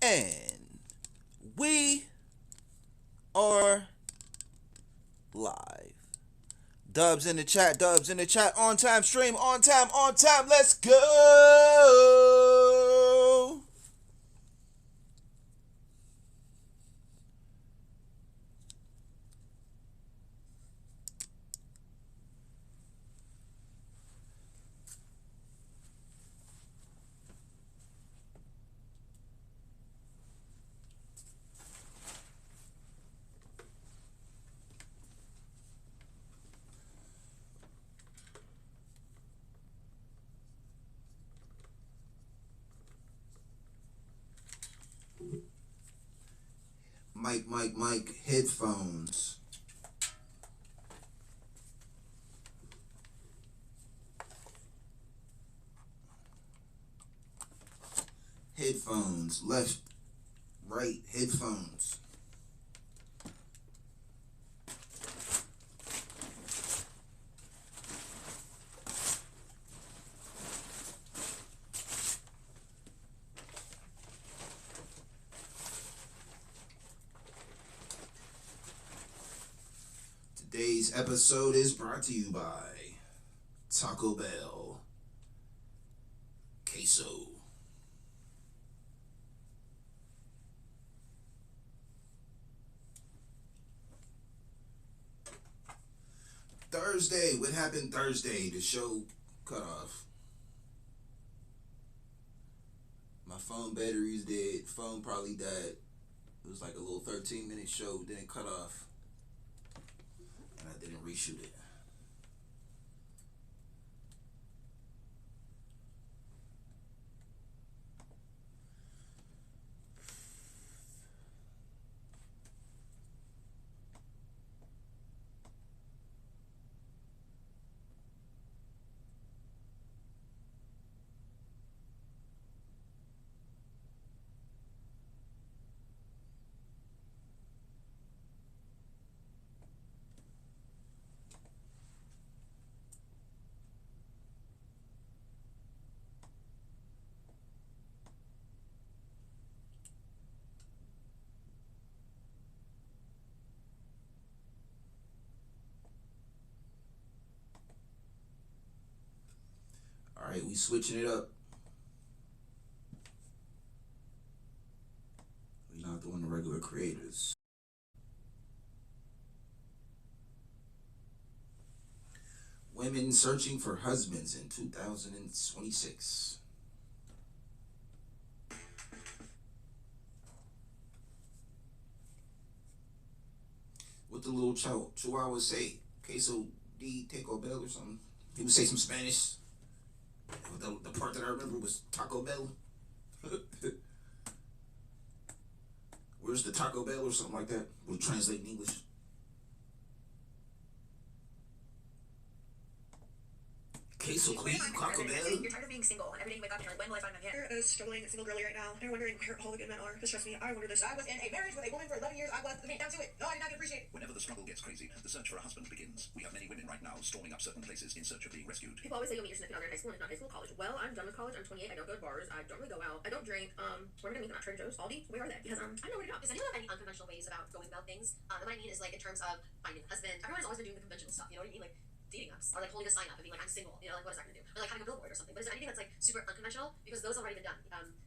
And we are live. Dubs in the chat, dubs in the chat. On time stream, on time, on time. Let's go. Mic, headphones. Headphones, left, right, headphones. Today's episode is brought to you by Taco Bell Queso. Thursday, what happened Thursday? The show cut off. My phone battery's dead. Phone probably died. It was like a little 13-minute show, then it cut off. And I didn't reshoot it. Alright, we switching it up. We're not doing the regular creators. Women searching for husbands in 2026. What the little chihuahua say? Queso D Taco Bell or something? He would say some Spanish. The part that I remember was Taco Bell. Where's the Taco Bell or something like that? We'll translate in English. Queso Queen, Taco Bell. You're tired of being single, and every day you wake up and you're like, when will I find my man? You're a struggling single girlie right now, and you're wondering where all the good men are. Because trust me, I wonder this. I was in a marriage with a woman for 11 years. I was the man down to it. No, I did not get appreciated. Whenever the struggle gets crazy, the search for a husband begins. We have many women right now storming up certain places in search of being rescued. People always say you'll meet your significant other in high school, and it's not high school, college. Well, I'm done with college. I'm 28. I don't go to bars. I don't really go out. I don't drink. Where am I gonna meet them at? Trader Joe's, Aldi? Where are they? Because I know where to go. Does anyone have any unconventional ways about going about things? And what I mean is, like, in terms of finding a husband. Everyone has always been doing the conventional stuff. You know what I mean? Like dating apps, or like holding a sign up and being like, I'm single. You know, like what is that gonna do? Or like having a billboard or something. But is there anything that's like super unconventional? Because those have already been done.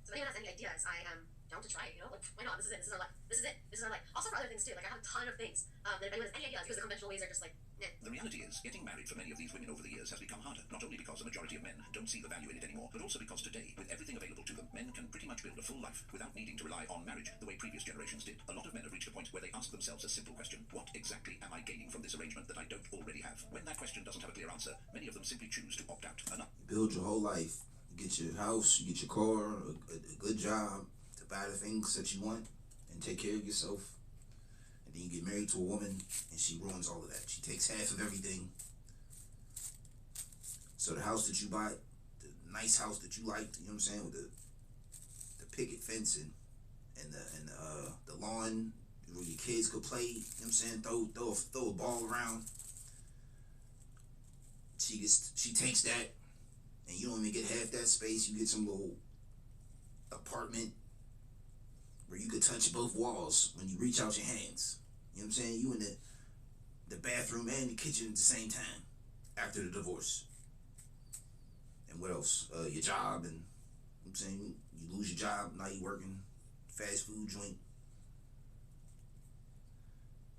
So if anyone has any ideas, I am down to try it. You know, like why not? This is it. This is our life. This is it. This is our life. Also for other things too. Like I have a ton of things. That if anyone has any ideas, because the conventional ways are just like, nah. The reality is, getting married for many of these women over the years has become harder, not only because a majority of men don't see the value in it anymore, but also because today, with everything available to them, men can pretty much build a full life without needing to rely on marriage the way previous generations did. A lot of men have reached a point where they ask themselves a simple question: what exactly am I gaining from this arrangement that I don't already have? When that question doesn't have a clear answer, many of them simply choose to opt out. You build your whole life. You get your house, you get your car, a good job to buy the things that you want and take care of yourself. And then you get married to a woman and she ruins all of that. She takes half of everything. So the house that you bought, the nice house that you liked, you know what I'm saying, with the picket fence and the lawn where your kids could play, you know what I'm saying, throw a ball around. She takes that, and you don't even get half that space. You get some little apartment where you could touch both walls when you reach out your hands. You know what I'm saying? You in the bathroom and the kitchen at the same time after the divorce. And what else? Your job, and you know what I'm saying, you lose your job, now you working fast food joint.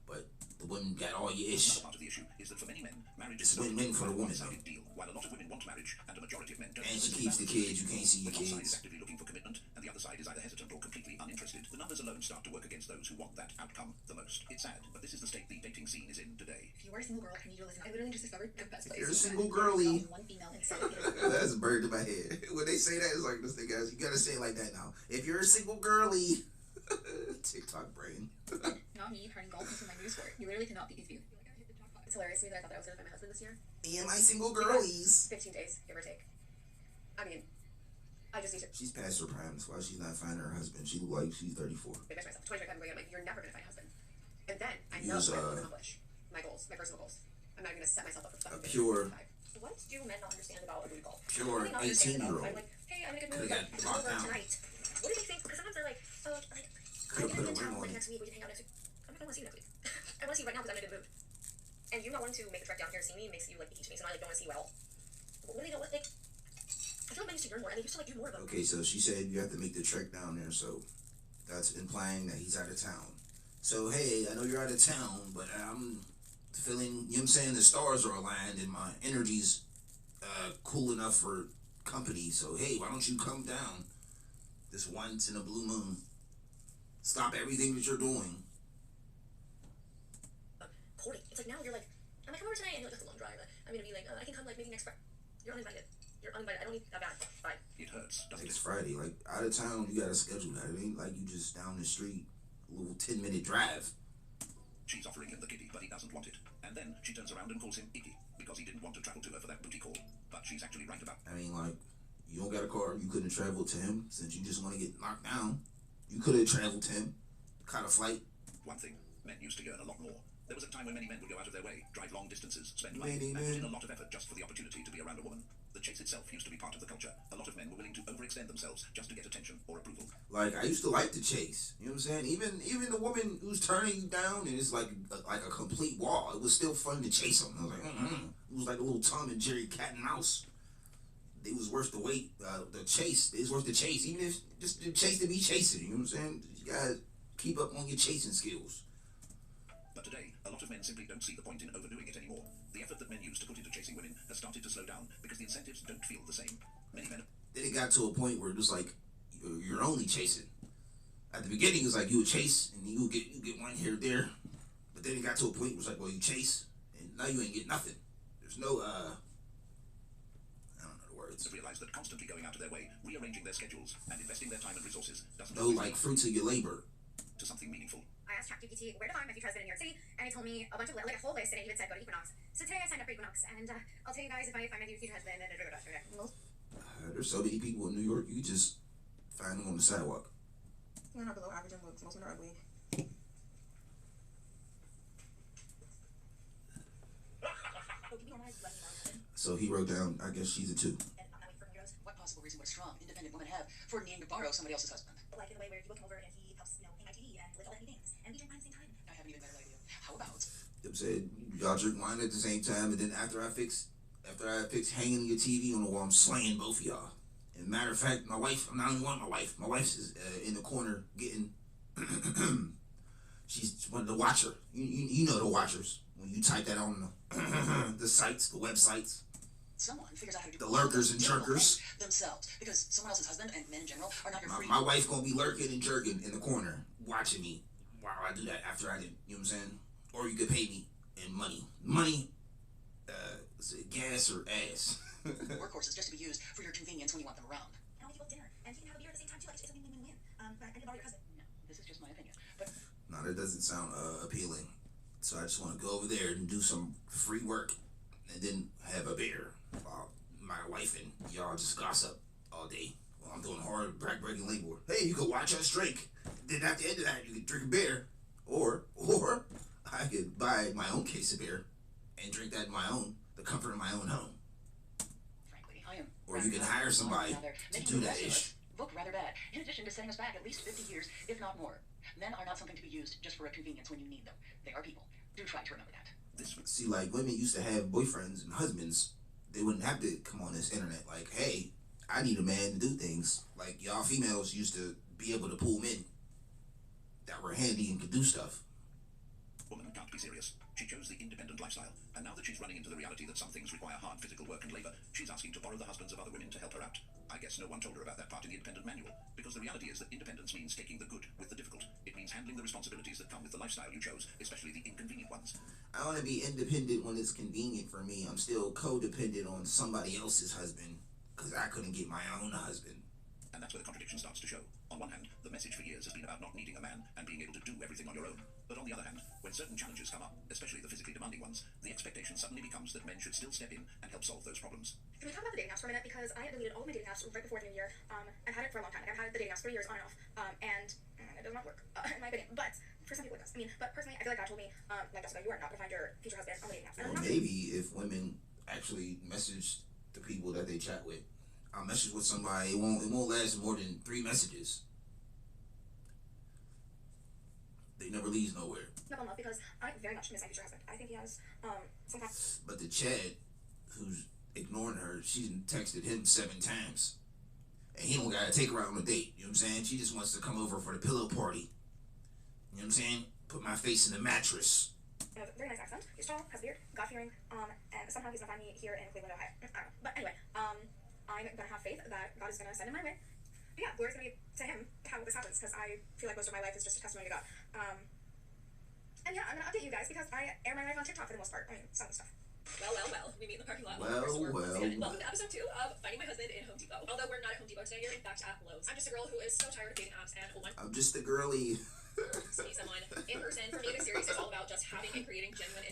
But the women got all your issues. Another part of the issue is that for many men, marriage It's is win-win for the woman, a though. deal. While a lot of women want marriage, and a majority of men don't. And she keeps the kids. You can't see your When one side is kids. actively looking for commitment, and the other side is either hesitant or completely uninterested, the numbers alone start to work against those who want that outcome the most. It's sad, but this is the state the dating scene is in today. If you are a single girl, I need you to listen. I literally just discovered the best place. You're a single girly. One female inside. That's a bird in my head. When they say that, it's like, this thing, guys, you gotta say it like that now. If you're a single girly. TikTok brain. Not me turning golf into my new sport. You literally cannot beat these views. It's hilarious to me that I thought that I was going to find my husband this year. Me and my single girlies. 15 days, give or take. I mean, I just need to She's past her prime. That's why she's not finding her husband. She look like she's 34. finish myself. 2025, I'm like, you're never going to find a husband. And then I He know was, I will accomplish my goals, my personal goals. I'm not going to set myself up for fucking pure- 25. What do men not understand about a booty call? Pure What do they not understand about- 18-year-old. I'm like, hey, I'm in a good Could've mood. got Like, locked over down. tonight. What do they think? Because sometimes they're like, oh, like, Could've put a I'm in ring town on like it. next week. We can hang out next week. I'm not going to see you next week. I want to see you right now because I'm in a good mood. And you not wanting to make the trek down here to see me makes you like each me, so now I like, don't want to see you at all. What do they know? What like? I feel like men used to yearn more, and they used to like do more of them. Okay, so she said you have to make the trek down there, so that's implying that he's out of town. So, hey, I know you're out of town, but I'm feeling, you know what I'm saying, the stars are aligned and my energy's cool enough for company. So, hey, why don't you come down this once in a blue moon? Stop everything that you're doing. Courting. It's like now you're like, I'm like, come over tonight, and you're like, that's a long drive. I'm gonna be like, I can come like maybe next Friday. You're uninvited. You're uninvited. I don't need that bad. Bye. It hurts, doesn't Next it? Friday, like, out of town, you gotta schedule that. It ain't like you just down the street, a little 10-minute drive. She's offering him the kitty, but he doesn't want it. And then she turns around and calls him Icky, because he didn't want to travel to her for that booty call. But she's actually right about. I mean, like, you don't got a car, you couldn't travel to him since you just want to get knocked down. You could have traveled to him, caught a flight. One thing, men used to yearn a lot more. There was a time when many men would go out of their way, drive long distances, spend money, Many and put in men. a lot of effort just for the opportunity to be around a woman. The chase itself used to be part of the culture. A lot of men were willing to overextend themselves just to get attention or approval. Like, I used to like the chase. You know what I'm saying? Even the woman who's turning you down and it's like a complete wall. It was still fun to chase them. I was like, It was like a little Tom and Jerry cat and mouse. It was worth the wait. The chase. It was worth the chase. Even if just the chase to be chasing. You know what I'm saying? You gotta keep up on your chasing skills. But today, a lot of men simply don't see the point in overdoing it anymore. The effort that men use to put into chasing women has started to slow down because the incentives don't feel the same. Many men. Then it got to a point where it was like you're only chasing. At the beginning, it was like you would chase and you get one here or there, but then it got to a point where it was like, well, you chase and now you ain't get nothing. There's no I don't know the words. Realize that constantly going out of their way, rearranging their schedules, and investing their time and resources doesn't No always like lead fruits of your labor. to something meaningful. I asked ChatGPT where to find my future husband in New York City, and it told me a bunch of like a whole list, and it even said go to Equinox. So today I signed up for Equinox, and I'll tell you guys if I find my future husband. There's so many people in New York, you just find them on the sidewalk. Men are below average in looks. Most men are ugly. So he wrote down, I guess she's a 2. What possible reason would a strong, independent woman have for needing to borrow somebody else's husband? Like in the way where you look him over and he helps, pay my TV and lift all the heavy things, and we drink wine at the same time. I have an even better idea. How about Them said y'all drink wine at the same time, and then after I fix hanging your TV on the wall, I'm slaying both of y'all. And matter of fact, my wife, I'm not only one, my wife's in the corner getting. She's one of the watcher. You know the watchers when you type that on the sites, the websites. someone figures out how to do The lurkers and jerkers. themselves? Because someone else's husband and men in general are not your free. My wife gonna be lurking and jerking in the corner, watching me while I do that after I did. You know what I'm saying? Or you could pay me in money, is it gas or ass? Workhorses just to be used for your convenience when you want them around. And I'll give up dinner, and he can have a beer at the same time too. Like it's a win-win-win. But I can borrow your cousin. No, this is just my opinion. But No, that doesn't sound appealing. So I just want to go over there and do some free work, and then have a beer while my wife and y'all just gossip all day while I'm doing hard back-breaking labor. Hey, you could watch us drink. Then at the end of that, you could drink a beer, or I could buy my own case of beer and drink that in the comfort of my own home. frankly, I am. Or you can hire somebody to do that ish. look rather bad, in addition to setting us back at least 50 years, if not more. Men are not something to be used just for a convenience when you need them. They are people. Do try to remember that. See, like, women used to have boyfriends and husbands. They wouldn't have to come on this internet like, hey, I need a man to do things. Like, y'all females used to be able to pull men that were handy and could do stuff. Woman can't be serious. She chose the independent lifestyle, and now that she's running into the reality that some things require hard physical work and labor, she's asking to borrow the husbands of other women to help her out. I guess no one told her about that part in the independent manual, because the reality is that independence means taking the good with the difficult. It means handling the responsibilities that come with the lifestyle you chose, especially the inconvenient ones. I want to be independent when it's convenient for me. I'm still codependent on somebody else's husband because I couldn't get my own husband. And that's where the contradiction starts to show. On one hand, the message for years has been about not needing a man and being able to do everything on your own. But on the other hand, when certain challenges come up, especially the physically demanding ones, the expectation suddenly becomes that men should still step in and help solve those problems. Can we talk about the dating apps for a minute? Because I deleted all of my dating apps right before the new year. I've had it for a long time. Like, I've had the dating apps for years on and off. And it does not work, in my opinion. But for some people it does. I mean, but personally, I feel like God told me, like Jessica, you are not going to find your future husband on the dating apps. Or maybe if women actually message the people that they chat with, I'll message with somebody, it won't last more than 3 messages. They never leaves nowhere. Not in love, because I very much miss my future husband. I think he has some kind. But the Chad, who's ignoring her, she texted him 7 times. And he don't gotta take her out on a date. You know what I'm saying? She just wants to come over for the pillow party. You know what I'm saying? Put my face in the mattress. He has a very nice accent. He's tall, has a beard, God-fearing, and somehow he's gonna find me here in Cleveland, Ohio. I don't know. But anyway, I'm gonna have faith that God is gonna send him my way. But yeah, glory's gonna be to him how this happens, because I feel like most of my life is just a testimony to God. And yeah, I'm gonna update you guys because I air my life on TikTok for the most part. I mean, some stuff. Well. We meet in the parking lot. Well. Welcome to episode 2 of Finding My Husband in Home Depot. Although we're not at Home Depot today, we're in fact at Lowe's. I'm just a girl who is so tired of dating apps and hold on. I'm just a girly. To meet someone in person. For me, this series is all about just having and creating genuine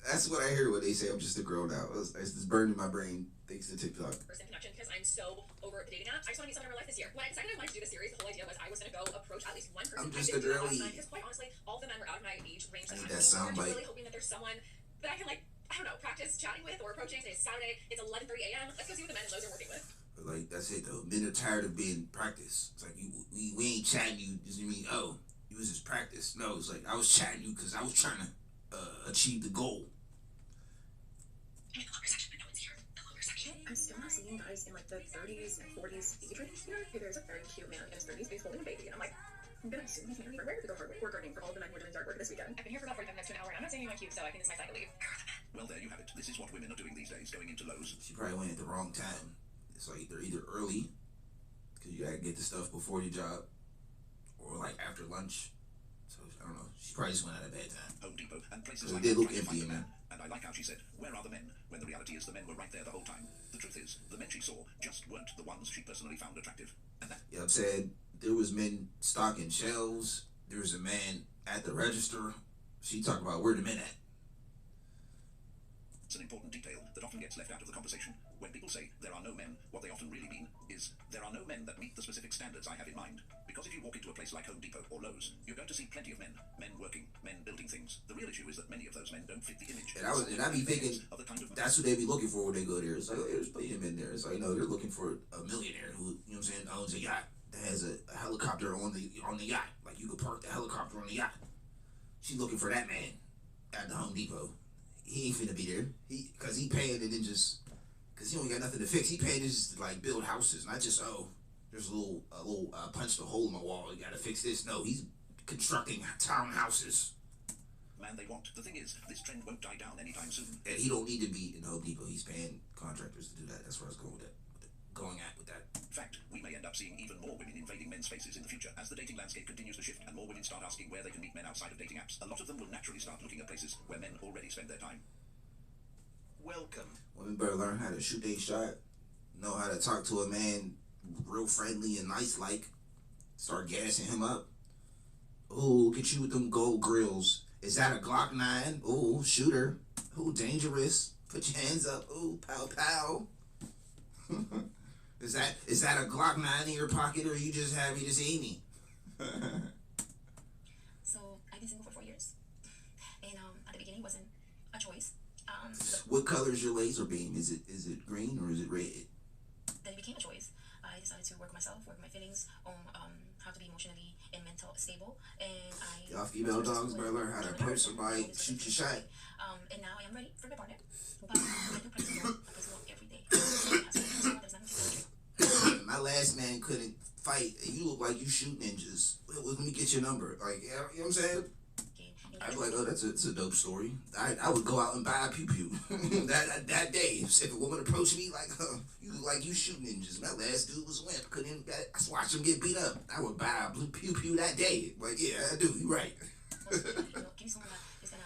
That's what I hear when they say I'm just a girl now. It's just burned in my brain thanks to TikTok. person connection because I'm so over the dating apps. I just want to meet someone in my life this year. When I decided I wanted to do this series, the whole idea was I was going to go approach at least one person. I'm just a girly. Because quite honestly, all the men were out of my age range. I need I'm that soundbite. really hoping that there's someone that I can, like, I don't know, practice chatting with or approaching. Today's Saturday. It's 11:30 a.m. Let's go see what the men in Lowe's are working with. But like that's it though. Men are tired of being practiced. It's like we ain't chatting you. Just mean it was just practice. No, it's like I was chatting you because I was trying to achieve the goal. I'm in the longer section, but no one's here. The longer section. I'm still not seeing guys in like the 30s and 40s age range here. There's a very cute man in his 30s, but he's holding a baby, and I'm like, I'm gonna assume he's married. Where did we go for gardening for all the men who are doing yard work this weekend? I've been here for about 45 minutes to an hour, and I'm not saying anyone cute, so I think this is my side to leave. Well, there you have it. This is what women are doing these days, going into Lowe's. She probably went at the wrong time. It's like they're either early because you gotta get the stuff before your job, or like after lunch. So I don't know. She probably just went at a bad time. Home Depot and places It like did that look trying to empty, find the man. And I like how she said, "Where are the men?" When the reality is the men were right there the whole time. The truth is, the men she saw just weren't the ones she personally found attractive. And that You know what I'm saying? There was men stocking shelves. There was a man at the register. She talked about where the men at. it's an important detail that often gets left out of the conversation. When people say there are no men, what they often really mean is there are no men that meet the specific standards I have in mind. Because if you walk into a place like Home Depot or Lowe's, you're going to see plenty of men working, men building things. The real issue is that many of those men don't fit the image. And I be thinking of the kind of that's what they be looking for when they go there. It's like, oh, there's plenty of men there. It's like, no, they're looking for a millionaire who, you know what I'm saying, owns a yacht that has a helicopter on the yacht. Like you could park the helicopter on the yacht. She's looking for that man at the Home Depot. He ain't finna be there. Cause he paying and then just cause he don't got nothing to fix. He paying just to like build houses, not just there's a little punched a hole in my wall. You gotta fix this. No, he's constructing townhouses. man they want. The thing is, this trend won't die down anytime soon. And he don't need to be in Home Depot. He's paying contractors to do that. That's where I was going with that. In fact, we may end up seeing even more women invading men's spaces in the future as the dating landscape continues to shift and more women start asking where they can meet men outside of dating apps. A lot of them will naturally start looking at places where men already spend their time. Welcome. Women better learn how to shoot their shot, know how to talk to a man real friendly and nice like, start gassing him up. Ooh, look at you with them gold grills. Is that a Glock 9? Ooh, shooter. Ooh, dangerous. Put your hands up. Ooh, pow pow. Is that a Glock 9 in your pocket, or are you just happy to see me? So I've been single for 4 years, and at the beginning it wasn't a choice. What color is your laser beam? Is it green or is it red? Then it became a choice. I decided to work on myself, work on my fitting, things on how to be emotionally and mental stable, and I Y'all female dogs better learn how to approach somebody, shoot your shot. And now I am ready for my partner, but I do practice more. I practice more every day. There's nothing to My last man couldn't fight. You look like you shoot ninjas. Let me get your number. Like, you know what I'm saying? I'd be like, oh, that's a dope story. I would go out and buy a pew pew that day. If a woman approached me like, you look like you shoot ninjas. My last dude was wimp. Couldn't even, I watched him get beat up. I would buy a blue pew pew that day. Like, yeah, I do. You're right. give me someone that is gonna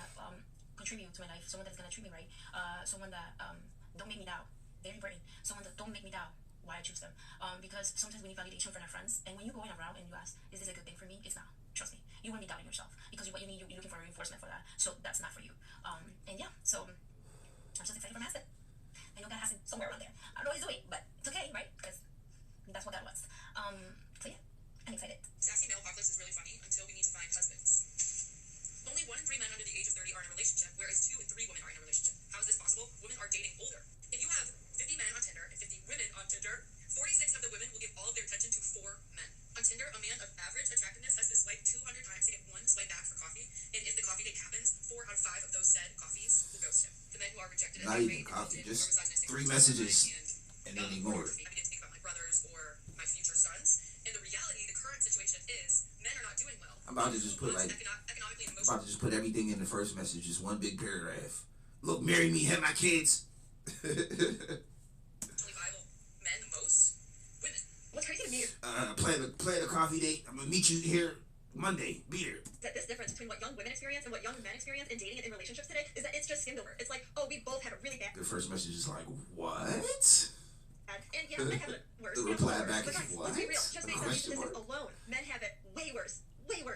contribute to my life. Someone that's gonna treat me right. Someone that don't make me doubt. Very important. Someone that don't make me doubt why I choose them. Because sometimes we need validation from our friends, and when you go in a route and you ask, is this a good thing for me? It's not. Trust me. You want to be doubting yourself because what you need, you're looking for reinforcement for that. So that's not for you. And yeah, so I'm just excited for my husband. I know God has him somewhere around there. I don't know what he's doing, but it's okay, right? Because that's what God wants. So yeah, I'm excited. Sassy male apocalypse is really funny until we need to find husbands. Only 1 in 3 men under the age of 30 are in a relationship, whereas 2 in 3 women are in a relationship. How is this possible? Women are dating older. If you have 50 men on Tinder and 50 women on Tinder, 46 of the women will give all of their attention to 4 men. On Tinder, a man of average attractiveness has to swipe 200 times to get 1 swipe back for coffee, and if the coffee date happens, 4 out of 5 of those said coffees will ghost him. The men who are rejected as Not even coffee, just 3 messages and then ignored. I begin to think about my brothers or my future sons, and the reality, the current situation is men are not doing well. I'm about to just put everything in the first message, just one big paragraph. Look, marry me, have my kids. Viable men, the most women. What's crazy to me is Plan a coffee date. I'm gonna meet you here Monday. Be here. that this difference between what young women experience and what young men experience in dating and in relationships today is that it's just skimmed over. It's like, oh, we both had a really bad. The first message is like, what? And yeah, men have it worse. The reply back is guys, what? let's be real. Just based on these Question mark. statistics alone, men have it way worse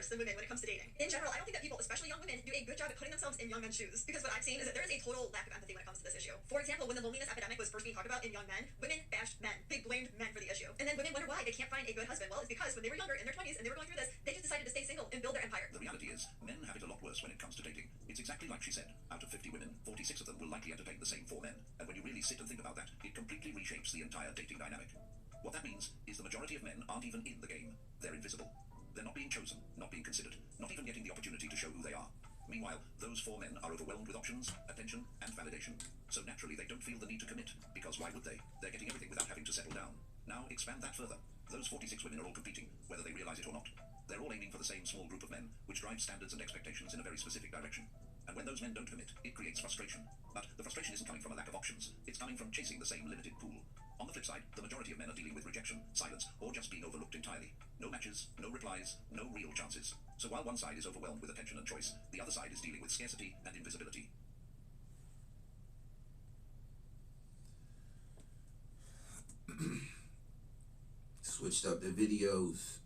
than women when it comes to dating. In general, I don't think that people, especially young women, do a good job at putting themselves in young men's shoes. Because what I've seen is that there is a total lack of empathy when it comes to this issue. For example, when the loneliness epidemic was first being talked about in young men, women bashed men. They blamed men for the issue. And then women wonder why they can't find a good husband. Well, it's because when they were younger, in their 20s, and they were going through this, they just decided to stay single and build their empire. The reality is, men have it a lot worse when it comes to dating. It's exactly like she said. Out of 50 women, 46 of them will likely entertain the same 4 men. And when you really sit and think about that, it completely reshapes the entire dating dynamic. What that means is the majority of men aren't even in the game. They're invisible. They're not being chosen, not being considered, not even getting the opportunity to show who they are. Meanwhile, those 4 men are overwhelmed with options, attention, and validation. So naturally, they don't feel the need to commit, because why would they? They're getting everything without having to settle down. Now, expand that further. Those 46 women are all competing, whether they realize it or not. They're all aiming for the same small group of men, which drives standards and expectations in a very specific direction. And when those men don't commit, it creates frustration. But the frustration isn't coming from a lack of options. It's coming from chasing the same limited pool. On the flip side, the majority of men are dealing with rejection, silence, or just being overlooked entirely. No matches, no replies, no real chances. So while one side is overwhelmed with attention and choice, the other side is dealing with scarcity and invisibility. Switched up the videos.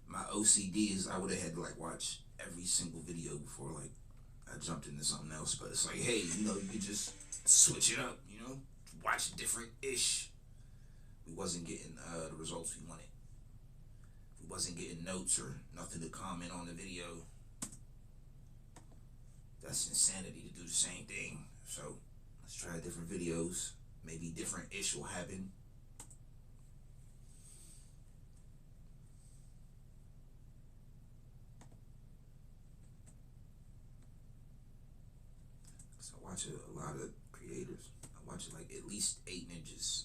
My OCD is I would have had to like watch every single video before like I jumped into something else. But it's like, hey, you could just switch it up, watch different-ish. We wasn't getting the results we wanted. We wasn't getting notes or nothing to comment on the video. That's insanity to do the same thing. So let's try different videos. Maybe different-ish will happen. So I watch a lot of creators. I watch like at least 8 ninjas.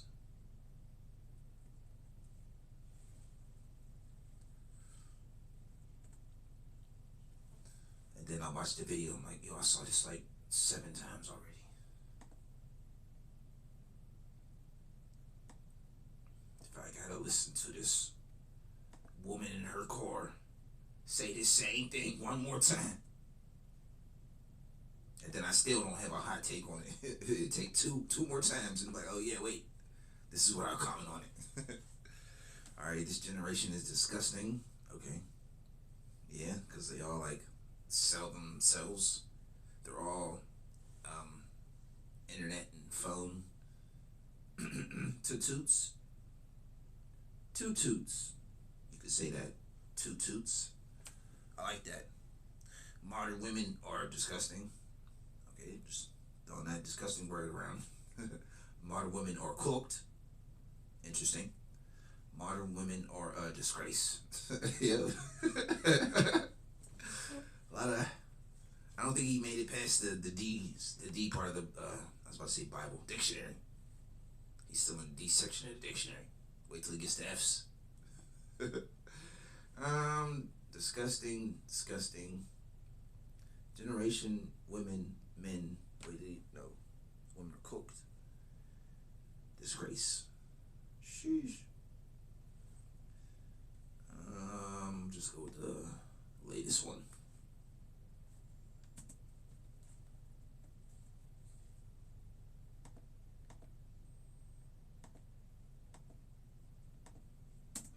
And then I watched the video, I'm like, yo, I saw this like 7 times already. If I gotta listen to this woman in her car say the same thing one more time, and then I still don't have a hot take on it. It take two more times, and I'm like, oh yeah, wait, this is what I'll comment on it. All right, this generation is disgusting. Okay, yeah, because they all like sell themselves. They're all internet and phone. Two toots. You could say that. 2 toots. I like that. Modern women are disgusting. Okay, just throwing that disgusting word around. Modern women are cooked. Interesting. Modern women are a disgrace. Yeah. A lot of. I don't think he made it past the D part of the. I was about to say Bible dictionary. He's still in the D section of the dictionary. Wait till he gets to F's. Disgusting, disgusting. Generation women, men. Wait, no, women are cooked. Disgrace. Sheesh. Just go with the latest one.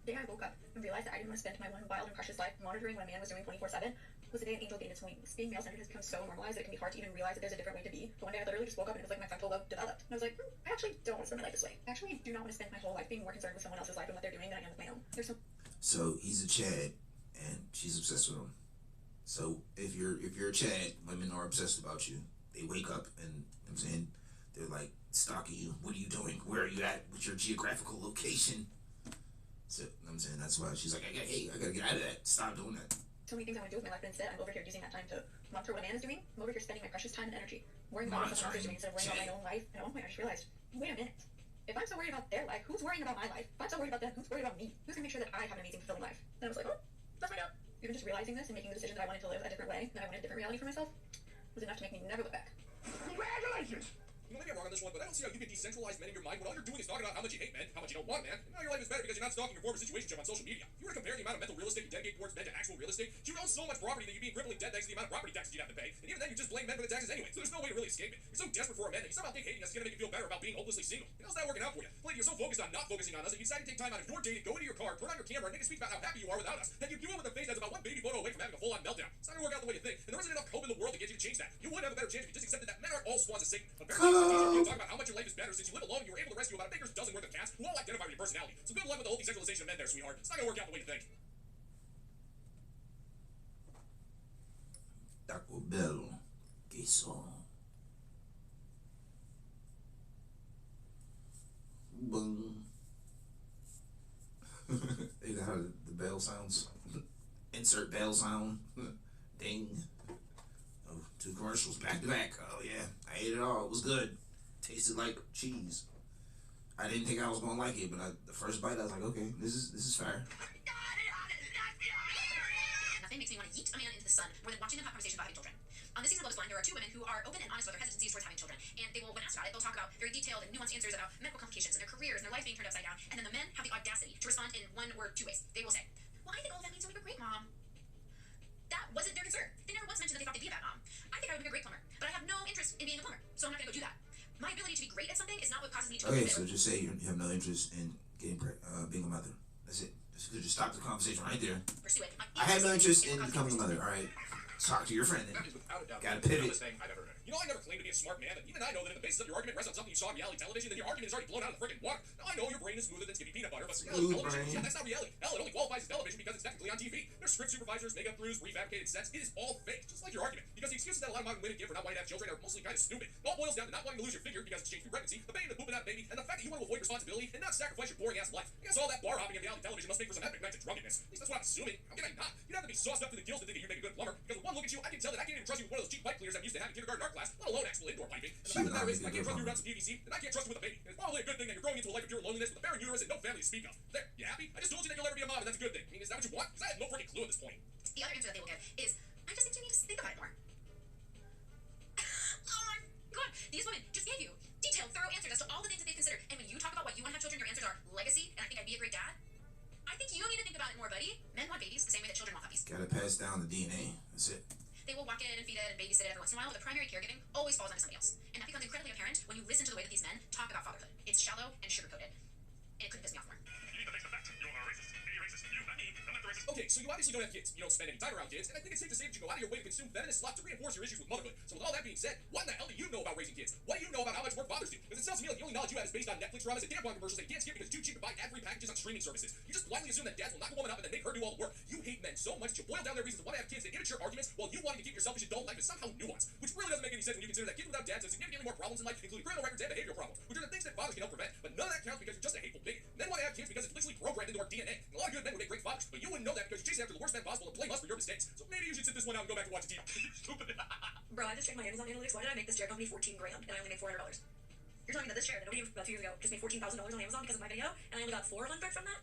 The day I woke up and realized that I didn't want to spend my one wild and precious life monitoring what a man was doing 24/7 was the day an angel gained its wings. Being male-centered has become so normalized that it can be hard to even realize that there's a different way to be. But one day I literally just woke up and it was like my frontal lobe developed. And I was like, I actually don't want to spend my life this way. I actually do not want to spend my whole life being more concerned with someone else's life and what they're doing than I am with my own. There's So he's a Chad, and she's obsessed with him. So if you're a Chad, women are obsessed about you. They wake up and, you know what I'm saying, they're like stalking you. What are you doing? Where are you at? What's your geographical location? So, you know what I'm saying, that's why she's like, I gotta get out of that. Stop doing that. so many things I want to do with my life, but instead I'm over here using that time to monitor what a man is doing. I'm over here spending my precious time and energy worrying about what someone else is doing instead of worrying about my own life. And at one point I just realized, wait a minute. If I'm so worried about their life, who's worrying about my life? If I'm so worried about them, who's worried about me? Who's gonna make sure that I have an amazing, fulfilling life? And I was like, oh, let's find out. Even just realizing this and making the decision that I wanted to live a different way, that I wanted a different reality for myself, was enough to make me never look back. Congratulations! You know, maybe I'm wrong on this one, but I don't see how you can decentralize men in your mind when all you're doing is talking about how much you hate men, how much you don't want men, and now your life is better because you're not stalking your former situationship on social media. If you were to compare the amount of mental real estate you dedicate towards men to actual real estate, you own so much property that you'd be in crippling debt thanks to the amount of property taxes you'd have to pay, and even then you just blame men for the taxes anyway, so there's no way to really escape it. You're so desperate for a man that you somehow think hating us is gonna make you feel better about being hopelessly single. And how's that working out for you? Lady, you're so focused on not focusing on us that you decide to take time out of your day to go into your car, turn on your camera, and make a speech about how happy you are without us. Then you do it with a face that's about one baby photo away from having a full-on meltdown. It's not gonna work out the way you think, and there isn't enough hope in the world to get you to change that. You would have a better chance if you just accepted that men aren't all swans of Satan. Apparently, you talk about how much your life is better since you live alone and you were able to rescue about a baker's dozen worth of cats who all identify with your personality. So good luck with the whole desexualization of men there, sweetheart. It's not gonna work out the way you think. Taco Bell. Queso. Boom. You know how the bell sounds? Insert bell sound. Ding. Oh, 2 commercials back to back. Oh yeah, I ate it all. It was good. Tasted like cheese. I didn't think I was gonna like it, but the first bite I was like, okay, this is fair. Nothing makes me want to yeet a man into the sun more than watching them have conversations about having children. On this season of Love is Blind, there are 2 women who are open and honest about their hesitancies towards having children, and they will, when asked about it, they'll talk about very detailed and nuanced answers about medical complications and their careers and their lives being turned upside down, and then the men have the audacity to respond in 1 or 2 ways. They will say, well, I think all of that means I would be a great mom. That wasn't their concern. They never once mentioned that they thought they'd be a bad mom. I think I would be a great plumber, but I have no interest in being a plumber, so I'm not going to go do that. My ability to be great at something is not what causes me to Okay, so just say you have no interest in getting being a mother. That's it. Just stop the conversation right there. pursue it. I have no interest in becoming a mother. All right, talk to your friend then. That is without a doubt Gotta the pivot. dumbest thing I've ever heard. You know, I never claimed to be a smart man, but even I know that if the basis of your argument rests on something you saw on reality television, then your argument is already blown out of the freaking water. Now, I know your brain is smoother than skippy peanut butter, but reality television, yeah, that's not reality. Hell, it only qualifies as television because it's technically on TV. There's script supervisors, makeup crews, refabricated sets. It is all fake, just like your argument. Because the excuses that a lot of modern women give for not wanting to have children are mostly kind of stupid. It all boils down to not wanting to lose your figure because it's changed through pregnancy, the pain of pooping out a baby, and the fact that you want to avoid responsibility and not sacrifice your boring ass life. I guess all that bar hopping in reality television must make for some epic nights of drunkenness. At least that's what I'm assuming. How can I not? You'd have to be sauced up to the gills to think that you'd make a good plumber. Because with one look at you, I can tell that I can't even trust you with one of those cheap pipe cleaners I'm used to having in kindergarten art class, let alone actual indoor piping. And the fact of the matter is, I can't trust you around some PVC, and I can't trust you with a baby. And it's probably a good thing that you're growing into a life of pure loneliness with a barren uterus and no family to speak of. There, you happy? I just told you that you'll never be a mom, and that's a good thing. I mean, is that what you want? Because I have no freaking clue at this point. The other answer that they will give is, I just think you need to think about it more. Oh my god, these women just gave you detailed, thorough answers as to all the things that they consider. And when you talk about what you want to have children, your answers are legacy, and I think I'd be a great dad. I think you need to think about it more, buddy. Men want babies the same way that children want puppies. Gotta pass down the DNA. That's it. They will walk in and feed it and babysit it every once in a while, but the primary caregiving always falls onto somebody else. And that becomes incredibly apparent when you listen to the way that these men talk about fatherhood. It's shallow and sugar-coated. And it couldn't piss me off more. You need to face the fact. You're a racist. You're racist. You, not me. I'm not the racist. Okay, Okay, so you obviously don't have kids. You don't spend any time around kids, and I think it's safe to say that you go out of your way to consume feminist slop to reinforce your issues with motherhood. So with all that being said, what in the hell do you know about raising kids? What do you know about how much work fathers do? Because it sounds to me like the only knowledge you have is based on Netflix dramas and tampon commercials that you can't skip because it's too cheap to buy ad-free packages on streaming services. You just blindly assume that dads will knock a woman up and then make her do all the work. You hate men so much that you boil down their reasons to want to have kids and immature arguments while you wanting to keep your selfish adult life is somehow nuanced, which really doesn't make any sense when you consider that kids without dads have significantly more problems in life, including criminal records and behavioral problems, which are the things that fathers can help prevent. But none of that counts because you're just a hateful bigot. Men want to have kids because it's literally programmed into our DNA. And a lot of good men would make great fathers, but you wouldn't know that because you're chasing after the worst men possible and blame us for your mistakes. So maybe you should sit this one out and go back to watching TV. Stupid. Bro, I just checked my Amazon analytics. Why did I make this chair company $14 grand and I only made $400? You're telling me that this chair that nobody about 2 years ago just made $14,000 on Amazon because of my video, and I only got $400 from that?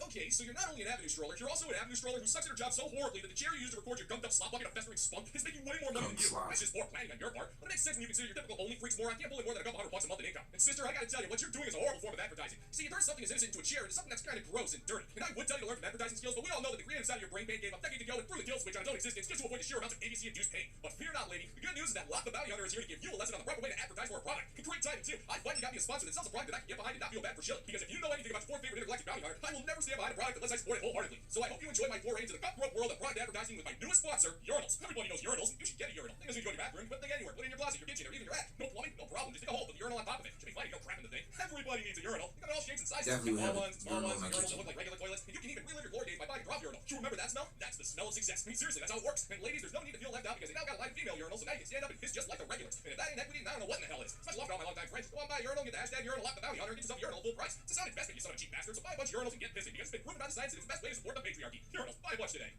Okay, so you're not only an Avenue stroller, you're also an Avenue stroller who sucks at her job so horribly that the chair you use to record your gunked up slop bucket of festering spunk is making way more money than you. That's just poor planning on your part. But it makes sense when you consider your typical only freaks moron can't pull in more than a couple $100 a month in income. And sister, I gotta tell you, what you're doing is a horrible form of advertising. See, you turn something as innocent into a chair into something that's kind of gross and dirty. And I would tell you to learn from advertising skills, but we all know that the creative side of your brain gave up decades ago and threw the kill switch on its own existence just to avoid the sheer amounts of ABC-induced pain. But fear not, lady. The good news is that Lock the Bounty Hunter is here to give you a lesson on the proper way to advertise for a product. And great timing too. I finally got me a sponsor that sells a product that I can get behind and not feel bad for shilling. Because if you know anything about your favorite intergalactic bounty hunter, I will never stand behind a product unless I support it wholeheartedly. So I hope you enjoy my foray into the cutthroat world of product advertising with my newest sponsor, urinals. Everybody knows urinals. You should get a urinal. It doesn't need to go to your bathroom, but thing anywhere. Put it in your closet, your kitchen, or even your attic. No plumbing, no problem. Just dig a hole, put the urinal on top of it. Should be fine. You don't crap in the thing. Everybody needs a urinal. You got all shapes and sizes. Definitely small have ones, small urinal ones, in my urinals that kitchen. look like regular toilets. And you can even relive your glory days by buying a drop urinal. Do you remember that smell? That's the smell of success. I mean, seriously, that's how it works. And ladies, there's no need to feel left out because they now got a line of female urinals, so now you can stand up and piss just like the regulars. And if that ain't equity, then I don't know what in the hell is. Special offer to all my longtime friends. Go on, buy a urinal, get the hashtag urinal lock the bounty hunter, and get yourself a urinal full price. It's a sound investment, you son of a cheap bastard. So buy a bunch of urinals and get pissing because it's been proven by the science that it's the best way to support the patriarchy. Urinals, buy a bunch today.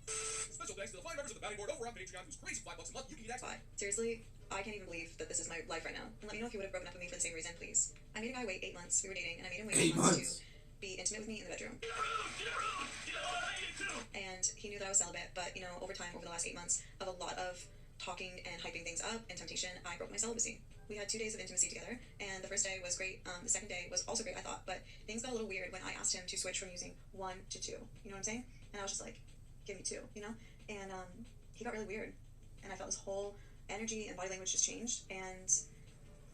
Special thanks to the fine members of the bounty board over on Patreon who's crazy $5 a month. You can get access. Seriously, I can't even believe that this is my life right now. And let me know if you would have broken up with me for the same reason, please. I made a guy wait 8 months. We were dating, and I made him wait 8 months to be intimate with me in the bedroom. And he knew that I was celibate, but, you know, over time, over the last 8 months of a lot of talking and hyping things up and temptation, I broke my celibacy. We had 2 days of intimacy together, and the first day was great. The second day was also great, I thought, but things got a little weird when I asked him to switch from using 1 to 2. You know what I'm saying? And I was just like, give me 2, you know? And he got really weird, and I felt his whole energy and body language just changed, and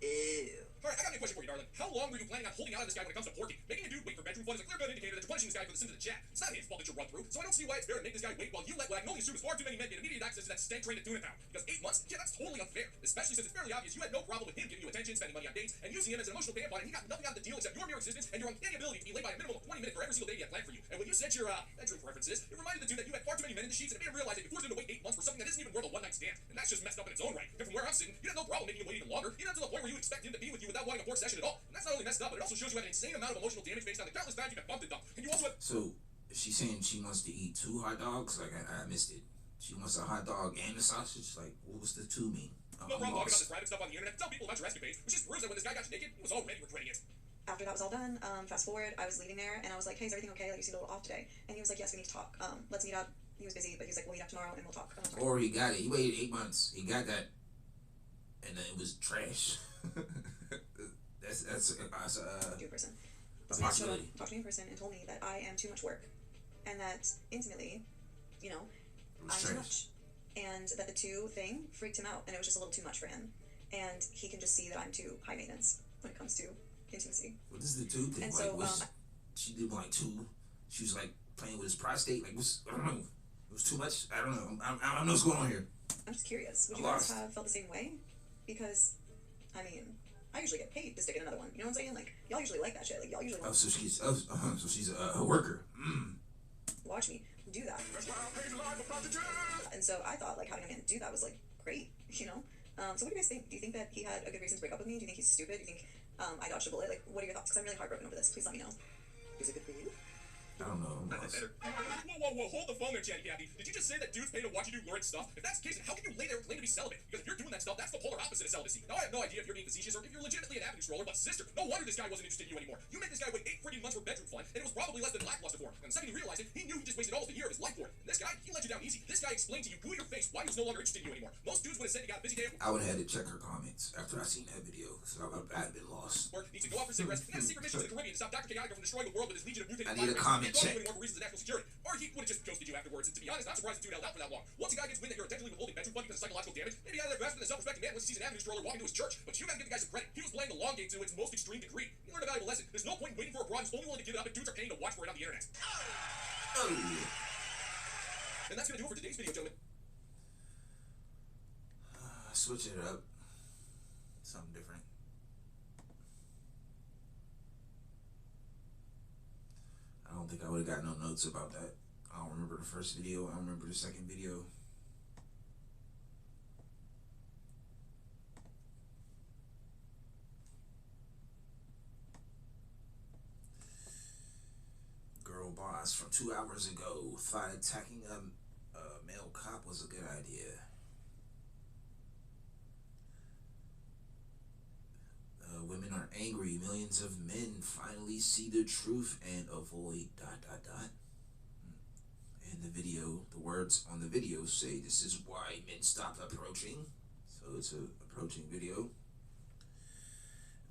ew. Alright, I got a question for you, darling. How long were you planning on holding out on this guy when it comes to porking? Making a dude wait for bedroom fun is a clear-cut indicator that you're punishing this guy for the sins of the chat. It's not his fault that you're run through, so I don't see why it's fair to make this guy wait while you let what I can only assume is far too many men get immediate access to that stank train of tuna town. Because 8 months, yeah, that's totally unfair. Especially since it's fairly obvious you had no problem with him giving you attention, spending money on dates, and using him as an emotional tampon, and he got nothing out of the deal except your mere existence and your uncanny ability to be late by a minimum of 20 minutes for every single day he had planned for you. And when you said your bedroom preferences, it reminded the dude that you had far too many men in the sheets, and it made him realize that you forced him to wait 8 months for something that isn't even worth a one-night stand. And that's just messed up in its own right. And from where I'm sitting, you had no problem making him wait even longer, even to the point where you expect him to be with you without wanting a pork session at all. And that's not only messed up, but it also shows you have an insane amount of emotional damage based on the countless times you've been bumped and dumped. And you also have... So, if she's saying she wants to eat 2 hot dogs, like I missed it. She wants a hot dog and a sausage. Like, what was the 2 mean? No problem talking about this private stuff on the internet. Tell people about your escapades, which just proves that when this guy got you naked, he was already regretting it. After that was all done, fast forward, I was leaving there, and I was like, hey, is everything okay? Like, you seem a little off today. And he was like, yes, we need to talk. Let's meet up. He was busy, but he was like, we'll meet up tomorrow, and we'll talk. Or he got it. He waited 8 months. He got that, and then it was trash. that's a good person. a This man showed up, possibility. talked to me in person, and told me that I am too much work, and that intimately, you know, It was I'm too trash. much, and that the 2 thing freaked him out, and it was just a little too much for him, and he can just see that I'm too high maintenance when it comes to intimacy. What is the 2 thing? And Like, so, what's, she did like 2. She was like playing with his prostate. Like, I don't know. It was too much. I don't know. I don't know what's going on here. I'm just curious. Would I'm you guys lost. have felt the same way? Because, I mean, I usually get paid to stick in another one. You know what I'm saying? Like, y'all usually like that shit. Like, y'all usually Oh, so she's a worker. watch me do that. And so I thought, like, having a man do that was, like, great, you know? So what do you guys think? Do you think that he had a good reason to break up with me? Do you think he's stupid? Do you think I dodged a bullet? Like, what are your thoughts? Because I'm really heartbroken over this. Please let me know. Is it good for you? I don't know. Whoa, hold the phone there, Chatty Cathy. Did you just say that dudes pay to watch you do lurid stuff? If that's the case, then how can you lay there and claim to be celibate? Because if you're doing that stuff, that's the polar opposite of celibacy. Now, I have no idea if you're being facetious or if you're legitimately an Avenue stroller, but sister, no wonder this guy wasn't interested in you anymore. You made this guy wait 8 freaking months for bedroom fun, and it was probably less than lackluster for him. And the second he realized it, he knew he just wasted almost a year of his life for it. And this guy, he let you down easy. This guy explained to you, to your face, why he was no longer interested in you anymore. Most dudes would have said you got a busy day at I would have had to check her comments after I seen that video, so I'd been lost. work, needs to go out for cigarettes, and have a secret mission to the Caribbean to stop Dr. Chaotica from destroying the world with his legion of mutated I need a viruses, comment and probably check. doing more for reasons of national security. Or he would have just ghosted you afterwards, and to be honest, I'm surprised the dude held out for that long. Once a guy gets wind that you're intentionally withholding bedroom fun because of psychological damage, maybe out of their grasp than a self-respecting man once he sees an Avenue stroller walk into his church. But you gotta give the guy some credit. He was playing the long game to its most extreme degree. He learned a valuable lesson. There's no point in waiting for a broad one's only willing to give it up if dudes are paying to watch for it on the internet. Oh. And that's gonna do it for today's video, gentlemen. Switch it up. Something different. I don't think I would have got no notes about that. I don't remember the first video. I don't remember the second video. Girl boss from 2 hours ago thought attacking a male cop was a good idea. Women are angry. Millions of men finally see the truth and avoid ... In the video, the words on the video say this is why men stopped approaching. So it's a approaching video.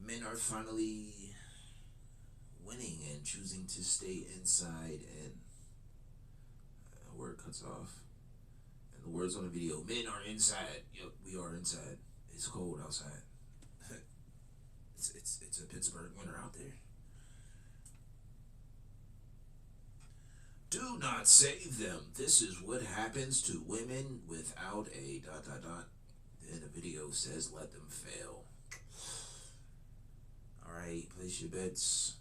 Men are finally winning and choosing to stay inside, and a word cuts off. And the words on the video, men are inside. Yep, we are inside. It's cold outside. It's a Pittsburgh winter out there. Do not save them. This is what happens to women without a ... Then the video says let them fail. Alright, place your bets.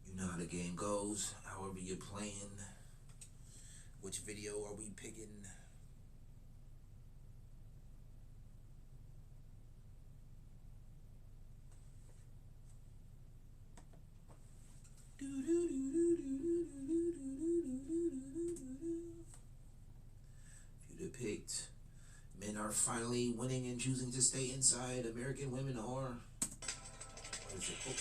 You know how the game goes. However you're playing. Which video are we picking? If you'd have picked men are finally winning and choosing to stay inside, American women are... What is it? Oh.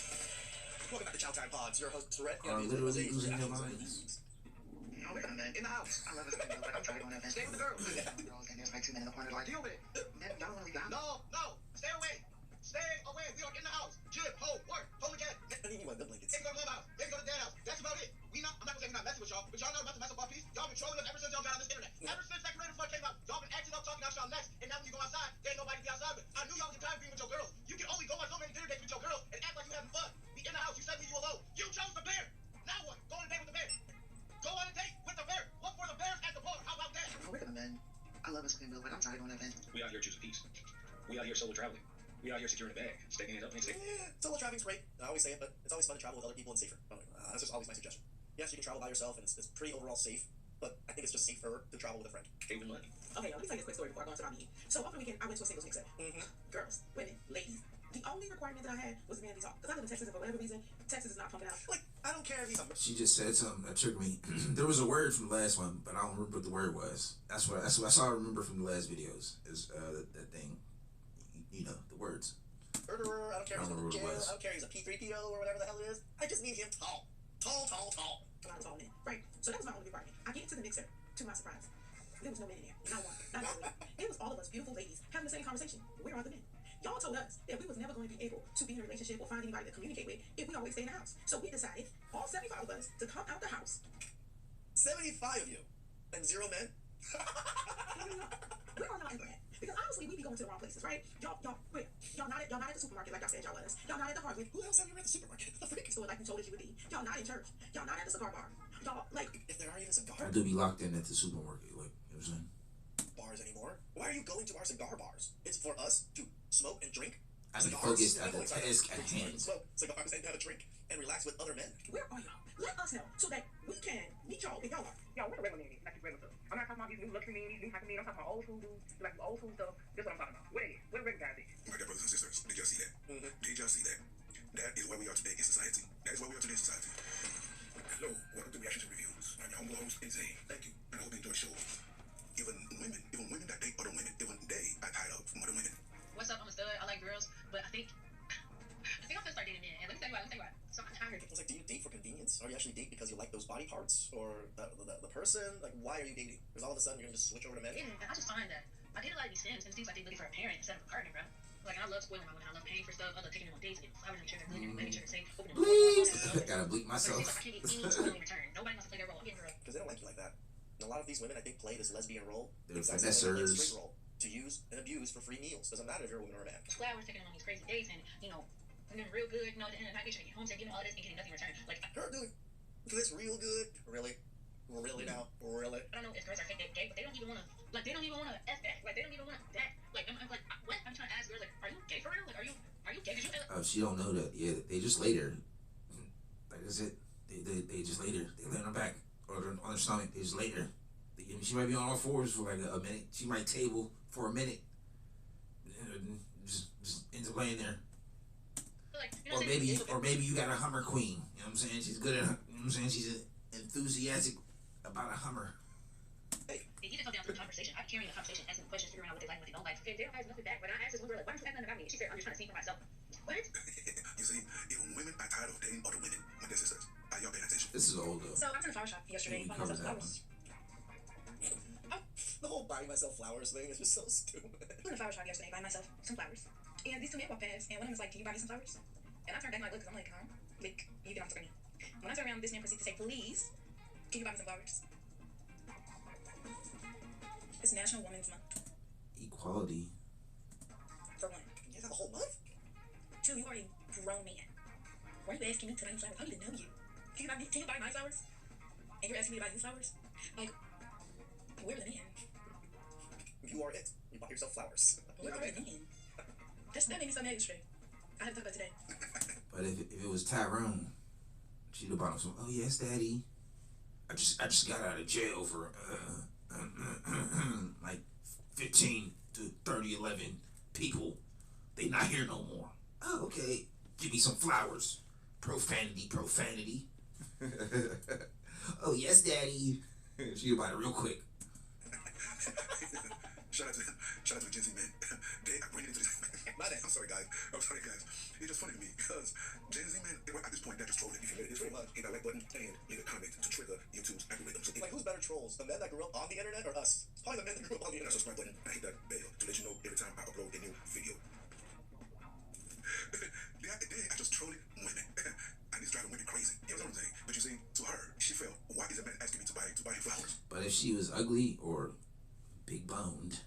Welcome back to Chow Time Pods. Your host, Tourette. Are literally losing their minds. In the house. I love this thing. Like, I'm trying to go on that event. Stay with the girls. Girls, and there's like 2 men in the corner. Like, Deal with it. man, y'all don't want to leave the house. No. Stay away. Stay away. We are in the house. Gym, home, work, home again. I need you one of them blankets. Maybe go to mom house. Maybe go to dad house. That's about it. I'm not gonna say we're not messing with y'all, but y'all know about to mess up our piece. Y'all been trolling us ever since y'all got on this internet. Ever since that creative fun came out, y'all been acting up, talking out y'all necks, and now when you go outside, there ain't nobody to be outside with. I knew y'all was in time being with your girls. You can only go on so many dinner dates with your girls and act like you having fun. Be in the house. You said leave you alone. You chose the bear. Now what? Go on a date with the bear. Go on a date with the bear. Look for the bears at the bar. How about that? I'm with them, man. I love this thing, but like, I'm trying to go on that event. We out here choosing peace. We out here solo traveling. We out here securing a bag, stacking it up, and safe. Solo traveling's great. I always say it, but it's always fun to travel with other people and safer. That's just always my suggestion. Yes, you can travel by yourself, and it's pretty overall safe, but I think it's just safer to travel with a friend. Saving money. Okay, let me tell you this quick story before I go into my meeting. So over the weekend, I went to a singles mixer. Girls, women, ladies. The only requirement that I had was a man to be tall. Because I live in Texas, and for whatever reason, Texas is not pumping out. Like, I don't care if he's... She just said something that triggered me. There was a word from the last one, but I don't remember what the word was. That's what I remember from the last videos. Is that thing, you know, the words. Murderer, I don't care if he's in jail, I don't care if he's a P3PO or whatever the hell it is. I just need him tall. Tall. A lot of tall men. Right. So that was my only requirement. I get into the mixer, to my surprise. There was no men in there. Not one. Not one. It was all of us beautiful ladies having the same conversation. Where are the men? Y'all told us that we was never going to be able to be in a relationship or find anybody to communicate with if we always stay in the house. So we decided, all 75 of us, to come out the house. 75 of you? And 0 men? Where are y'all ever at? Because honestly, we be going to the wrong places, right? Y'all where? Y'all not at the supermarket like y'all said y'all was. Y'all not at the hardware. Who else have you at the supermarket? The freak store like you told us you would be. Y'all not in church. Y'all not at the cigar bar. Y'all, like... If there are even cigar I do be locked in at the supermarket, like, you know what I'm saying? bars anymore. Why are you going to our cigar bars? It's for us to smoke and drink. I be focused at the task at hand. Smoke cigars and have a drink and relax with other men. Where are y'all? Let us know so that we can meet y'all if y'all are. Y'all, we're the regular men, like these regular stuff. I'm not talking about these new luxury men, these new type of men. I'm talking about old school dudes, like old school stuff. That's what I'm talking about. Where the regular guys at? My dear brothers and sisters, did y'all see that? Did y'all see that? That is where we are today in society. That is where we are today in society. Hello, welcome to Reactions and Reviews. I'm your humble host, Zay. Thank you, and I hope you enjoy the show. Even women that date other women, even they are tied up from other women. What's up? I'm a stud. I like girls, but I think I'm gonna start dating men. And let me tell you why. So I'm tired. It's like, do you date for convenience? Or you actually date because you like those body parts? Or the person? Like, why are you dating? Because all of a sudden you're gonna just switch over to men? Yeah, and I just find that I date a lot of these sims, and it seems like they're looking for a parent instead of a partner, bro. Like, I love spoiling my women. I love paying for stuff. I love taking them on dates, and flowers, and making sure they're good, and making sure they're safe. Bleep! Gotta bleep myself. But it seems like I can't get any in return. Nobody wants to play their role. I'm getting her. Because they don't like you like that. And a lot of these women, I think, play this lesbian role. They're exactly like a finessers. role to use and abuse for free meals. Doesn't matter if you're a woman or a man. Flowers, taking them on these crazy dates, and, you know, and then real good, you know, and I get you to get home, say, give me all this, and getting nothing in return. Like, Her doing this real good? Really? Really now? Really? I don't know if girls are think they're gay, but they don't even want to, like, they don't even want to F that. Like, they don't even want to that. Like, I'm like, what? I'm trying to ask girls, like, are you gay for real? Like, are you gay? Did you Oh, she don't know that. Yeah, they just laid her. Like that's it. They just laid her. They laid her back or on her stomach. They just laid her. She might be on all fours for like a minute. She might table for a minute. Just ends up laying there. like, you know, Or maybe you got a Hummer queen. You know what I'm saying? She's good at. You know what I'm saying? She's enthusiastic about a Hummer. It even comes down to the conversation. I'm carrying the conversation, asking the questions, figuring out what they like, what they don't like. And they don't ask nothing back. When I asked this one girl, like, why don't you ask nothing about me? She said, I'm just trying to see for myself. What? You see, even women are tired of dating other women when they're sisters. Are y'all paying attention? This is old though. So I was in a flower shop yesterday. We buying covered myself that one. flowers. The whole buying myself flowers thing is just so stupid. I was in a flower shop yesterday buying myself some flowers. And these two men walked past, and one of them was like, can you buy me some flowers? And I turned back and I looked, because I'm like, huh? Like, you get off to me. When I turned around, this man proceeded to say, please, can you buy me some flowers? It's National Women's Month. Equality. For one. You have a whole month? Two, you are a grown man. Why are you asking me to buy you flowers? I don't even know you. Can you buy my flowers? And you're asking me to buy you flowers? Like, where are the men? You are it. You bought yourself flowers. Where are the men? That made me so mad yesterday. I had to talk about it today. But if it was Tyrone, she'd have bought him some. Oh yes, Daddy. I just got out of jail for like 15 to 30, 11 people. They not here no more. Oh, okay. Give me some flowers. Profanity. Oh yes, Daddy. She'd have bought it real quick. Shout out to the Gen Z men. They are bringing it to this. I'm sorry, guys. It's just funny to me because Gen Z men, they were at this point, they're just trolling. If you hit that like button and leave a comment to trigger YouTube's algorithm. So Like, who's better trolls? The men that grew up on the internet or us? It's probably the men that grew up on the that internet. subscribe button and hit that bell to let you know every time I upload a new video. they are just trolling women. And it's driving women crazy. You know what I'm saying? But you see, to her, she felt, why is a man asking me to buy him flowers? But if she was ugly or big boned,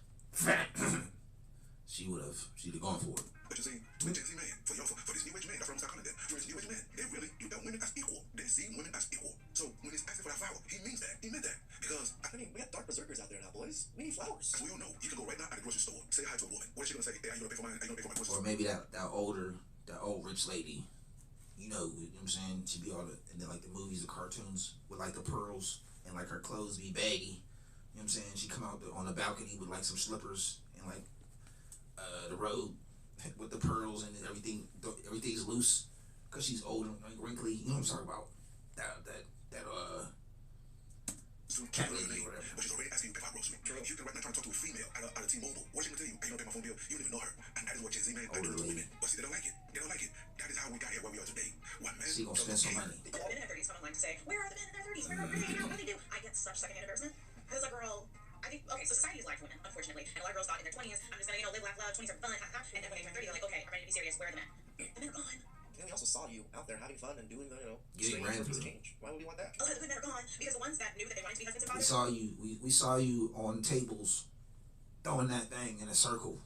she'd have gone for it. But you see, to a Gen Z man, for this new age man, that's what I'm calling them. For this new age man, they really look at women as equal. They see women as equal. So when he's asking for that flower, he means that. He meant that. Because I mean, we have dark berserkers out there now, boys. We need flowers. as we all know, you can go right now at the grocery store, say hi to a woman. What is she gonna say? Hey, are you gonna pay for mine? Are you gonna pay for my groceries? Or maybe that old rich lady, you know what I'm saying? She'd be and then like the movies, the cartoons with like the pearls and like her clothes be baggy. You know what I'm saying? She come out on the balcony with like some slippers and like the robe with the pearls and everything's loose because she's old and like wrinkly. You know what I'm talking about? Cat lady or whatever. But she's already asking you to pay for grocery. You can right now try to talk to a female at a T-Mobile. What's she gonna tell you? Hey, you don't pay my phone bill. You don't even know her. And that is what Gen Z men are doing to women. But see, they don't like it. That is how we got here where we are today. One man. She gonna spend some money. The men in their 30s come online to say, where are the men in their 30s? Where are they now? What do they do? I get such secondhand embarrassment. Because a girl, I think, okay, so society is lied for women, unfortunately. And a lot of girls thought in their 20s, I'm just gonna, live, laugh loud, 20s are fun, and then when they turn 30, they're like, okay, I'm ready to be serious, where are the men? The men are gone. And we also saw you out there having fun and doing the, Getting strange ran for through. change. Why would we want that? A lot of the good men are gone, because the ones that knew that they wanted to be husbands and We fathers saw you on tables throwing that thing in a circle.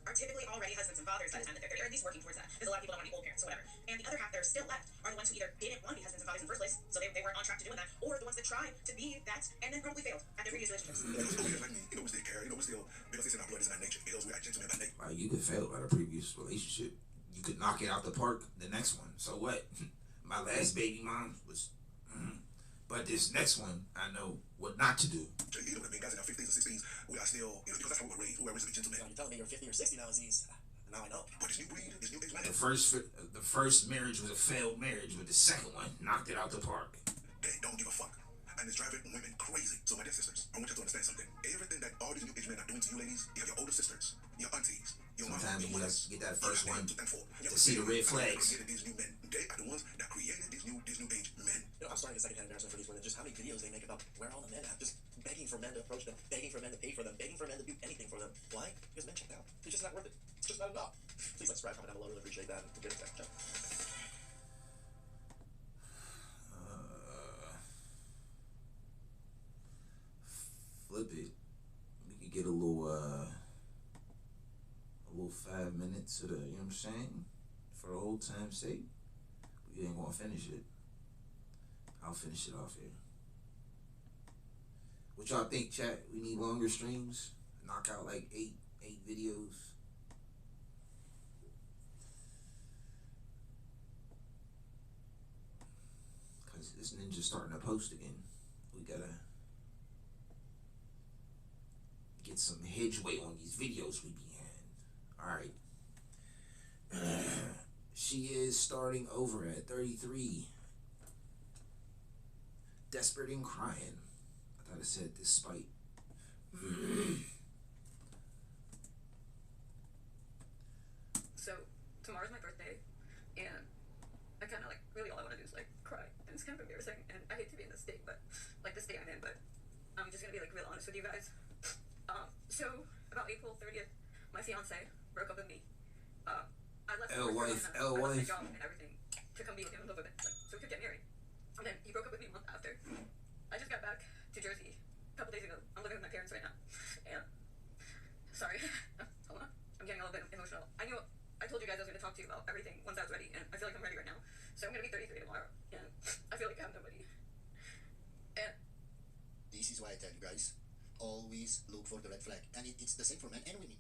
are typically already husbands and fathers by the time that they're 30, or at least working towards that, because a lot of people don't want to be old parents or whatever. And the other half that are still left are the ones who either didn't want to be husbands and fathers in the first place, so they weren't on track to doing that, or the ones that tried to be that and then probably failed at their previous relationships. Like me, we still care, we still, because it's in our blood, it's in our nature, because we are gentlemen by nature. Like you could fail at a previous relationship. You could knock it out the park the next one. So what? My last baby mom was. But this next one, I know what not to do. You know what I mean? Guys in our 50s and 60s, we are still, because that's how we were raised. We were raised to be gentlemen. You're telling me you're 50 or 60 now, Aziz. Now I know. But this new breed, this new age man, The first marriage was a failed marriage, but the second one knocked it out the park. they don't give a fuck. And it's driving women crazy. So my dear sisters, I want you to understand something. Everything that all these new age men are doing to you ladies, you have your older sisters, your aunties, your mom, Sometimes your you mothers, have to get that first one to thank for. to see the red flags. These new men, they are the ones that created these new age men. I'm starting to get secondhand embarrassment for these women. Just how many videos they make about where all the men at, just begging for men to approach them, begging for men to pay for them, begging for men to do anything for them. Why? Because men checked out. It's just not worth it. It's just not enough. Please subscribe, comment down below. Really appreciate that. Good attack. Flip it. We could get a little 5 minutes of the, you know what I'm saying? for the whole time's sake, we ain't gonna finish it. I'll finish it off here. What y'all think, chat? We need longer streams? Knock out like eight videos. Cause this ninja's starting to post again. We gotta get some headway on these videos we be in. Alright. She is starting over at 33. Desperate and crying. I thought it said despite. So tomorrow's my birthday, and I kind of like really all I want to do is like cry, and it's kind of embarrassing, and I hate to be in this state, but like the state I'm in, but I'm just gonna be like real honest with you guys. So about April 30th, my fiance broke up with me. I left my job and everything to come be with him and live with him, like so we could get married. And then he broke up with me a month after. I just got back to Jersey a couple days ago. I'm living with my parents right now, and sorry, hold on, I'm getting a little bit emotional. I told you guys I was going to talk to you about everything once I was ready, and I feel like I'm ready right now. So I'm going to be 33 tomorrow, and I feel like I have nobody. And this is why I tell you guys, always look for the red flag, and it's the same for men and women.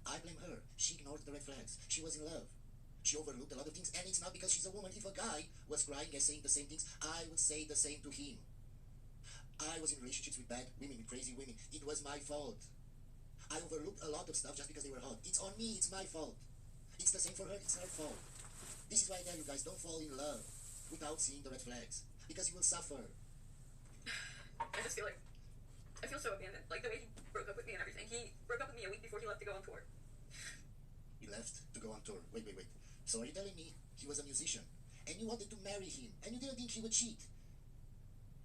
I blame her. She ignored the red flags. She was in love. She overlooked a lot of things, and it's not because she's a woman. If a guy was crying and saying the same things, I would say the same to him. I was in relationships with bad women, with crazy women. It was my fault. I overlooked a lot of stuff just because they were hot. It's on me. It's my fault. It's the same for her. It's her fault. This is why I tell you guys, don't fall in love without seeing the red flags, because you will suffer. I just feel like I feel so abandoned. Like the way he broke up with me and everything. He broke up with me a week before he left to go on tour. He left to go on tour. Wait. So are you telling me he was a musician, and you wanted to marry him, and you didn't think he would cheat?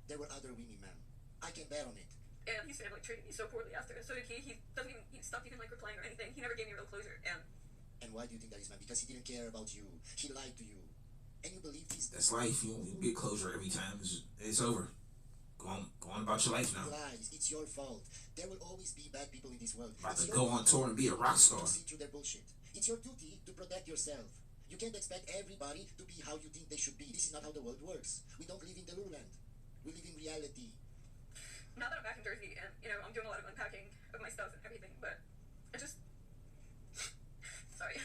There were other women, ma'am. I can bet on it. And his family treated me so poorly after. So did he. He stopped even like replying or anything. He never gave me real closure. And why do you think that is, ma'am? Because he didn't care about you. He lied to you, and you believed his. That's life. You get closure every time. It's over. Go on about your life now. Lies. It's your fault. There will always be bad people in this world. About to go on tour and be a rock star. To see through their bullshit. It's your duty to protect yourself. You can't expect everybody to be how you think they should be. This is not how the world works. We don't live in the Lululand. We live in reality. Now that I'm back in Jersey, and I'm doing a lot of unpacking of my stuff and everything, but I just sorry,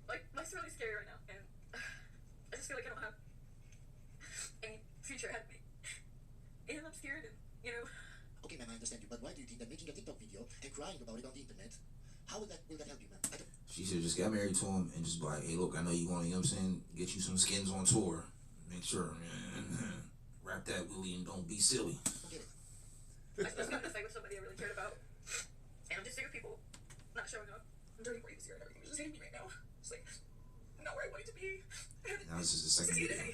like life's really scary right now, and I just feel like I don't have any future ahead of me, and I'm scared, and Okay, ma'am, I understand you, but why do you think that making a TikTok video and crying about it on the internet, how will that help you, ma'am? She should just get married to him and just be like, hey, look, I know you want to, get you some skins on tour. Make sure, wrap that Willie and don't be silly. I was going to fight with somebody I really cared about, and I'm just sick of people not showing up. I'm 34 this year and everything is just hitting me right now. It's like, not where I wanted to be. Now this is the second video. I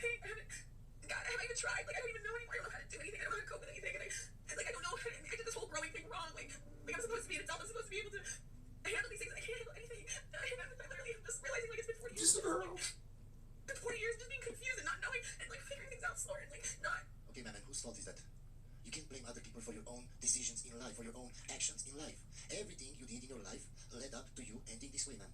haven't even tried. Like, I don't even know anymore. I don't know how to do anything. I don't know how to cope with anything. And I don't know. I did this whole growing thing wrong. Like I'm supposed to be an adult. I'm supposed to be able to handle these things. I can't handle anything. I literally am just realizing like it's been 40 years. Just a girl. It's 40 years just being confused and not knowing and like figuring things out slower and like not. Okay, ma'am, and whose fault is that? You can't blame other people for your own decisions in life, for your own actions in life. Everything you did in your life led up to you ending this way, ma'am.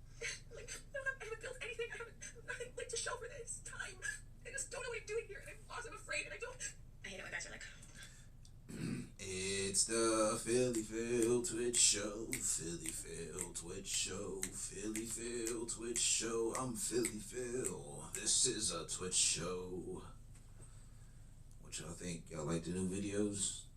Like, I haven't built anything. I haven't nothing like to show for this time. I just don't know what I'm doing here, and I'm lost. I'm afraid, and I hate it when guys are like. It's the Philly Phil Twitch Show. Philly Phil Twitch Show. Philly Phil Twitch Show. I'm Philly Phil. This is a Twitch show. What y'all think? Y'all like the new videos?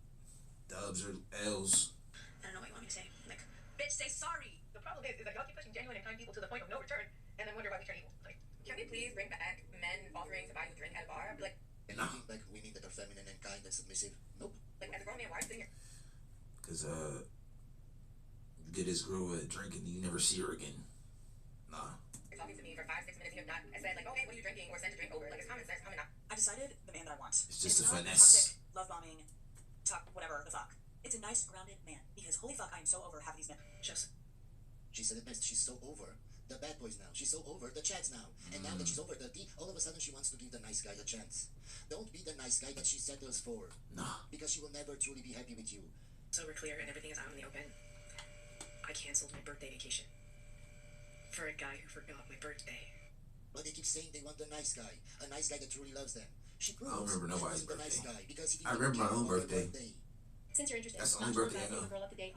Dubs or L's? I don't know what you want me to say. Like, bitch, say sorry. The problem is that y'all keep pushing genuine and kind people to the point of no return, and then wonder why we turn evil. Like, can we please bring back men offering to buy you a drink at a bar? I'd be like, and you think like women that are feminine and kind and submissive? Nope. Like, as a grown man, why are you sitting here? Cause you get this girl a drink and you never see her again. Nah. You're talking to me for 5-6 minutes. You have not said like, oh hey, what are you drinking, or send a drink over. Like, it's common sense. I decided the man that I want. It's just a not finesse. Toxic, love bombing, talk whatever the fuck. It's a nice, grounded man. Because holy fuck, I am so over half of these men. Just. She said it best. She's so over the bad boys now. She's so over the chats now. And now that she's over 30, all of a sudden she wants to give the nice guy a chance. Don't be the nice guy that she settles for. No. Because she will never truly be happy with you. So we're clear and everything is out in the open. I canceled my birthday vacation for a guy who forgot my birthday. But they keep saying they want the nice guy, a nice guy that truly loves them. She proves I don't remember nobody's she wasn't the nice birthday. guy because he didn't I remember my care own about her birthday. Since you're interested, That's the only birthday I know.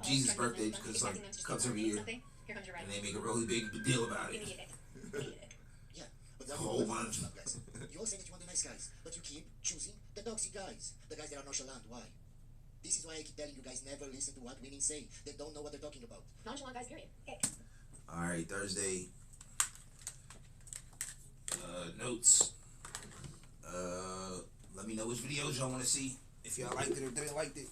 Jesus' birthday, because like comes every year, here comes your and they make a really big deal about it. Yeah, but A whole bunch. guys. You all say that you want the nice guys, but you keep choosing the toxic guys, the guys that are nonchalant. Why? This is why I keep telling you guys never listen to what women say. They don't know what they're talking about. Nonchalant guys, period. All right, Thursday. Notes. Let me know which videos y'all want to see. If y'all liked it or didn't like it.